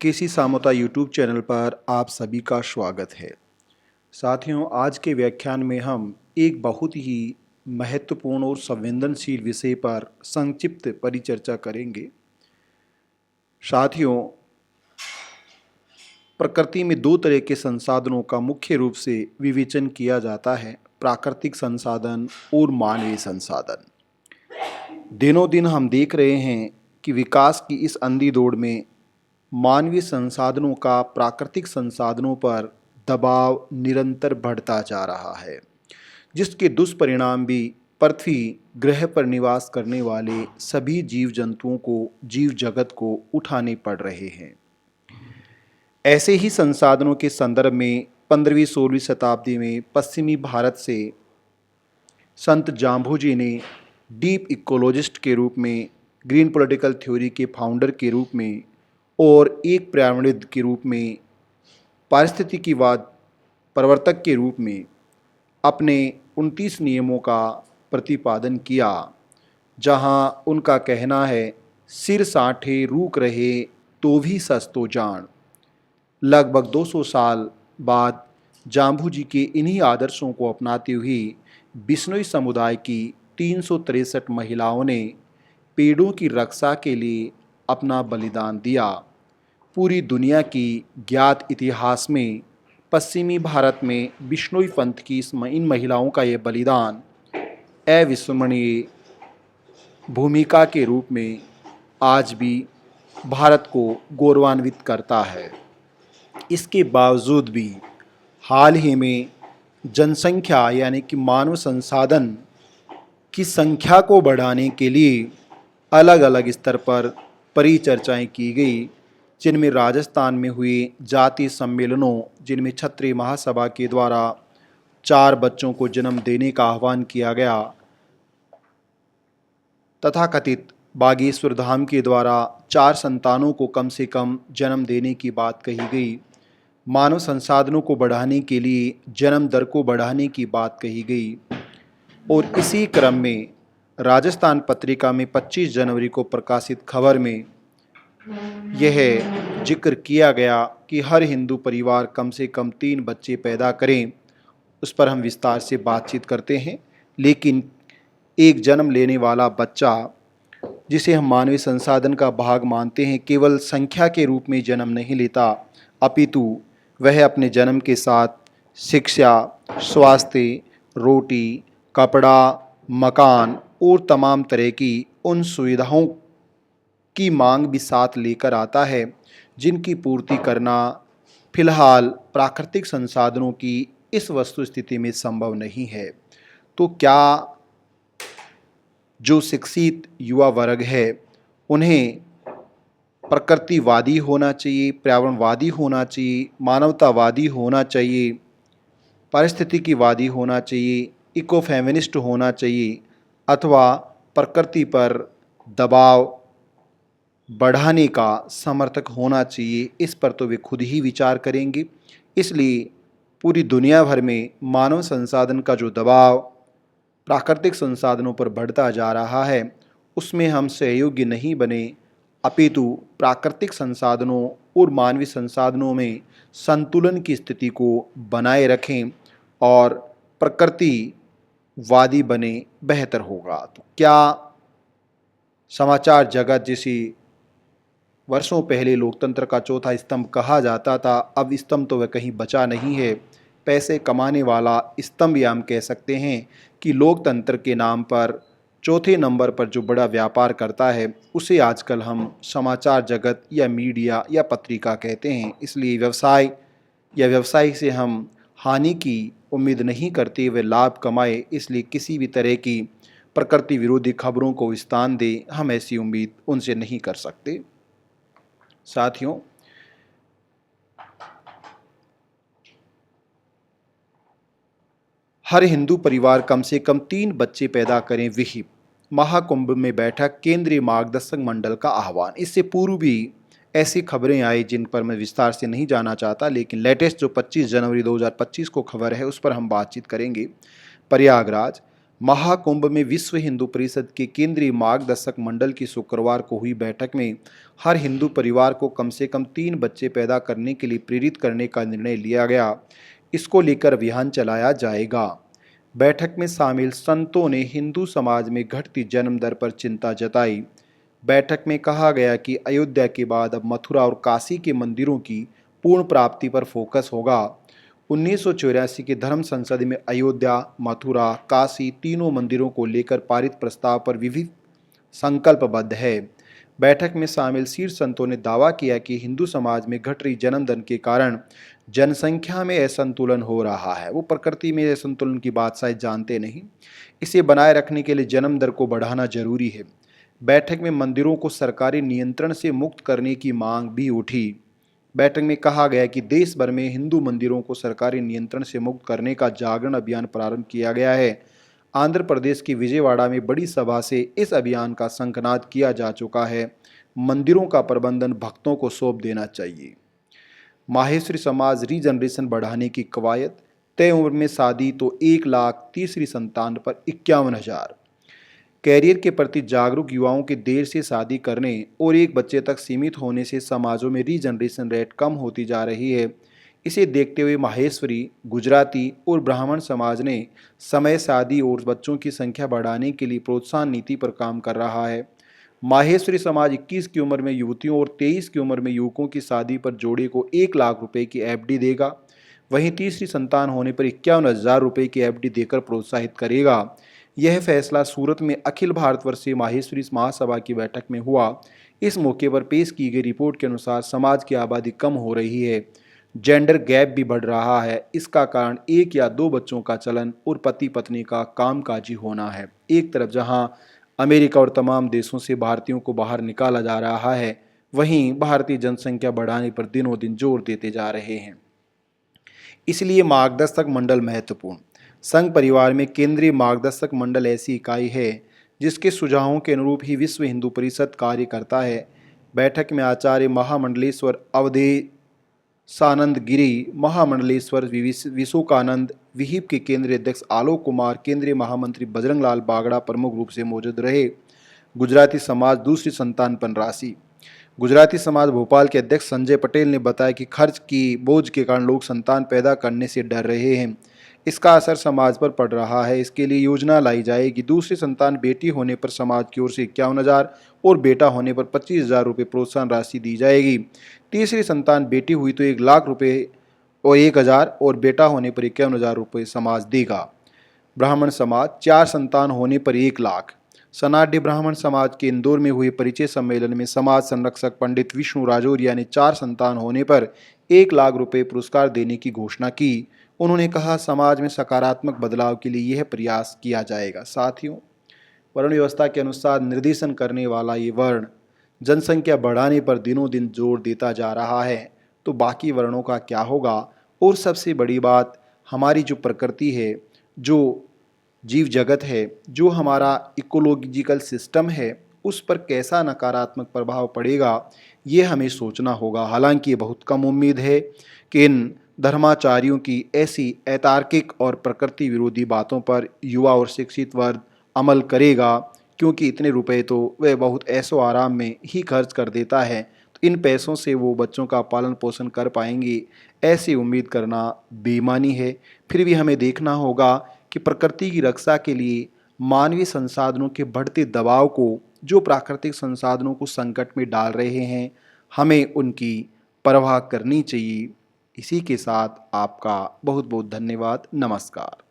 केसी Samota YouTube channel पर आप सभी का स्वागत है। साथियों, आज के व्याख्यान में हम एक बहुत ही महत्वपूर्ण और संवेदनशील विषय पर संक्षिप्त परिचर्चा करेंगे। साथियों, प्रकृति में दो तरह के संसाधनों का मुख्य रूप से विवेचन किया जाता है, प्राकृतिक संसाधन और मानवीय संसाधन। दिनों दिन हम देख रहे हैं कि विकास की इस अंधी दौड़ में मानवीय संसाधनों का प्राकृतिक संसाधनों पर दबाव निरंतर बढ़ता जा रहा है, जिसके दुष्परिणाम भी पृथ्वी ग्रह पर निवास करने वाले सभी जीव जंतुओं को, जीव जगत को उठाने पड़ रहे हैं। ऐसे ही संसाधनों के संदर्भ में 15वीं-16वीं शताब्दी में पश्चिमी भारत से संत जाम्भोजी ने डीप इकोलॉजिस्ट के रूप में, ग्रीन पॉलिटिकल थ्योरी के फाउंडर के रूप में और एक पर्यावरणविद के रूप में, पारिस्थितिकीवाद प्रवर्तक के रूप में अपने 29 नियमों का प्रतिपादन किया, जहां उनका कहना है, सिर साठे रूक रहे तो भी सस्तो जान। लगभग 200 साल बाद जाम्भू जी के इन्हीं आदर्शों को अपनाते हुए बिश्नोई समुदाय की 363 महिलाओं ने पेड़ों की रक्षा के लिए अपना बलिदान दिया। पूरी दुनिया की ज्ञात इतिहास में पश्चिमी भारत में बिश्नोई पंथ की इन महिलाओं का यह बलिदान अविस्मरणीय भूमिका के रूप में आज भी भारत को गौरवान्वित करता है। इसके बावजूद भी हाल ही में जनसंख्या यानी कि मानव संसाधन की संख्या को बढ़ाने के लिए अलग अलग स्तर पर परिचर्चाएं की गई, जिनमें राजस्थान में हुए जातीय सम्मेलनों, जिनमें क्षत्रिय महासभा के द्वारा 4 बच्चों को जन्म देने का आह्वान किया गया, तथाकथित बागेश्वर धाम के द्वारा 4 संतानों को कम से कम जन्म देने की बात कही गई, मानव संसाधनों को बढ़ाने के लिए जन्म दर को बढ़ाने की बात कही गई। और इसी क्रम में राजस्थान पत्रिका में 25 जनवरी को प्रकाशित खबर में यह जिक्र किया गया कि हर हिंदू परिवार कम से कम 3 बच्चे पैदा करें। उस पर हम विस्तार से बातचीत करते हैं। लेकिन एक जन्म लेने वाला बच्चा, जिसे हम मानवीय संसाधन का भाग मानते हैं, केवल संख्या के रूप में जन्म नहीं लेता, अपितु वह अपने जन्म के साथ शिक्षा, स्वास्थ्य, रोटी, कपड़ा, मकान और तमाम तरह की उन सुविधाओं की मांग भी साथ लेकर आता है, जिनकी पूर्ति करना फिलहाल प्राकृतिक संसाधनों की इस वस्तु स्थिति में संभव नहीं है। तो क्या जो शिक्षित युवा वर्ग है, उन्हें प्रकृतिवादी होना चाहिए, पर्यावरणवादी होना चाहिए, मानवतावादी होना चाहिए, पारिस्थितिकीवादी होना चाहिए, इको फेमिनिस्ट होना चाहिए, अथवा प्रकृति पर दबाव बढ़ाने का समर्थक होना चाहिए? इस पर तो वे खुद ही विचार करेंगे। इसलिए पूरी दुनिया भर में मानव संसाधन का जो दबाव प्राकृतिक संसाधनों पर बढ़ता जा रहा है, उसमें हम सहयोगी नहीं बने, अपितु प्राकृतिक संसाधनों और मानवीय संसाधनों में संतुलन की स्थिति को बनाए रखें और प्रकृतिवादी बने, बेहतर होगा। तो क्या समाचार जगत, जिसे वर्षों पहले लोकतंत्र का चौथा स्तंभ कहा जाता था, अब स्तंभ तो वह कहीं बचा नहीं है, पैसे कमाने वाला स्तंभ ही हम कह सकते हैं कि लोकतंत्र के नाम पर चौथे नंबर पर जो बड़ा व्यापार करता है, उसे आजकल हम समाचार जगत या मीडिया या पत्रिका कहते हैं। इसलिए व्यवसाय या व्यवसाय से हम हानि की उम्मीद नहीं करते, वे लाभ कमाए, इसलिए किसी भी तरह की प्रकृति विरोधी खबरों को स्थान दे, हम ऐसी उम्मीद उनसे नहीं कर सकते। साथियों, हर हिंदू परिवार कम से कम 3 बच्चे पैदा करें, विहिप महाकुंभ में बैठक केंद्रीय मार्गदर्शक मंडल का आह्वान। इससे पूर्व भी ऐसी खबरें आई जिन पर मैं विस्तार से नहीं जाना चाहता, लेकिन लेटेस्ट जो 25 जनवरी 2025 को खबर है, उस पर हम बातचीत करेंगे। प्रयागराज महाकुंभ में विश्व हिंदू परिषद के केंद्रीय मार्गदर्शक मंडल की शुक्रवार को हुई बैठक में हर हिंदू परिवार को कम से कम 3 बच्चे पैदा करने के लिए प्रेरित करने का निर्णय लिया गया। इसको लेकर अभियान चलाया जाएगा। बैठक में शामिल संतों ने हिंदू समाज में घटती जन्म दर पर चिंता जताई। बैठक में कहा गया कि अयोध्या के बाद अब मथुरा और काशी के मंदिरों की पूर्ण प्राप्ति पर फोकस होगा। 1984 के धर्म संसद में अयोध्या, मथुरा, काशी तीनों मंदिरों को लेकर पारित प्रस्ताव पर विविध संकल्पबद्ध है। बैठक में शामिल शीर्ष संतों ने दावा किया कि हिंदू समाज में घट रही जन्म दर के कारण जनसंख्या में असंतुलन हो रहा है। वो प्रकृति में असंतुलन की बात शायद जानते नहीं। इसे बनाए रखने के लिए जन्म दर को बढ़ाना जरूरी है। बैठक में मंदिरों को सरकारी नियंत्रण से मुक्त करने की मांग भी उठी। बैठक में कहा गया कि देश भर में हिंदू मंदिरों को सरकारी नियंत्रण से मुक्त करने का जागरण अभियान प्रारंभ किया गया है। आंध्र प्रदेश की विजयवाड़ा में बड़ी सभा से इस अभियान का शंखनाद किया जा चुका है। मंदिरों का प्रबंधन भक्तों को सौंप देना चाहिए। माहेश्वरी समाज रीजनरेशन बढ़ाने की कवायद। तय उम्र में शादी तो 1 लाख, तीसरी संतान पर 51,000। कैरियर के प्रति जागरूक युवाओं के देर से शादी करने और 1 बच्चे तक सीमित होने से समाजों में रीजनरेशन रेट कम होती जा रही है। इसे देखते हुए माहेश्वरी, गुजराती और ब्राह्मण समाज ने समय शादी और बच्चों की संख्या बढ़ाने के लिए प्रोत्साहन नीति पर काम कर रहा है। माहेश्वरी समाज 21 की उम्र में युवतियों और 23 की उम्र में युवकों की शादी पर जोड़े को 1 लाख रुपए की एफडी देगा। वहीं तीसरी संतान होने पर 51,000 रुपए की एफडी देकर प्रोत्साहित करेगा। यह फैसला सूरत में अखिल भारतवर्षीय माहेश्वरी महासभा की बैठक में हुआ। इस मौके पर पेश की गई रिपोर्ट के अनुसार समाज की आबादी कम हो रही है, जेंडर गैप भी बढ़ रहा है। इसका कारण 1 या 2 बच्चों का चलन और पति पत्नी का कामकाजी होना है। एक तरफ जहां अमेरिका और तमाम देशों से भारतीयों को बाहर निकाला जा रहा है, वहीं भारतीय जनसंख्या बढ़ाने पर दिनों दिन जोर देते जा रहे हैं। इसलिए मार्गदर्शक मंडल महत्वपूर्ण। संघ परिवार में केंद्रीय मार्गदर्शक मंडल ऐसी इकाई है जिसके सुझावों के अनुरूप ही विश्व हिंदू परिषद कार्य करता है। बैठक में आचार्य महामंडलेश्वर अवधेशानंद गिरी, महामंडलेश्वर विशोकानंद, विहिप के केंद्रीय अध्यक्ष आलोक कुमार, केंद्रीय महामंत्री बजरंग लाल बागड़ा प्रमुख रूप से मौजूद रहे। गुजराती समाज दूसरी संतान पर राशि। गुजराती समाज भोपाल के अध्यक्ष संजय पटेल ने बताया कि खर्च की बोझ के कारण लोग संतान पैदा करने से डर रहे हैं। इसका असर समाज पर पड़ रहा है। इसके लिए योजना लाई जाएगी। दूसरी संतान बेटी होने पर समाज की ओर से 51,000 और बेटा होने पर 25,000 रुपये प्रोत्साहन राशि दी जाएगी। तीसरी संतान बेटी हुई तो 1 लाख रुपये और 1,000 और बेटा होने पर 51,000 रुपये समाज देगा। ब्राह्मण समाज 4 संतान होने पर 1 लाख। सनाड्य ब्राह्मण समाज के इंदौर में हुए परिचय सम्मेलन में समाज संरक्षक पंडित विष्णु राजौरिया ने 4 संतान होने पर 1 लाख रुपये पुरस्कार देने की घोषणा की। उन्होंने कहा, समाज में सकारात्मक बदलाव के लिए यह प्रयास किया जाएगा। साथियों, वर्ण व्यवस्था के अनुसार निर्देशन करने वाला ये वर्ण जनसंख्या बढ़ाने पर दिनों दिन जोर देता जा रहा है, तो बाकी वर्णों का क्या होगा? और सबसे बड़ी बात, हमारी जो प्रकृति है, जो जीव जगत है, जो हमारा इकोलॉजिकल सिस्टम है, उस पर कैसा नकारात्मक प्रभाव पड़ेगा, ये हमें सोचना होगा। हालांकि ये बहुत कम उम्मीद है कि इन धर्माचार्यों की ऐसी अतार्किक और प्रकृति विरोधी बातों पर युवा और शिक्षित वर्ग अमल करेगा, क्योंकि इतने रुपए तो वह बहुत ऐशो आराम में ही खर्च कर देता है, तो इन पैसों से वो बच्चों का पालन पोषण कर पाएंगे, ऐसी उम्मीद करना बेईमानी है। फिर भी हमें देखना होगा कि प्रकृति की रक्षा के लिए मानवीय संसाधनों के बढ़ते दबाव को, जो प्राकृतिक संसाधनों को संकट में डाल रहे हैं, हमें उनकी परवाह करनी चाहिए। इसी के साथ आपका बहुत बहुत धन्यवाद। नमस्कार।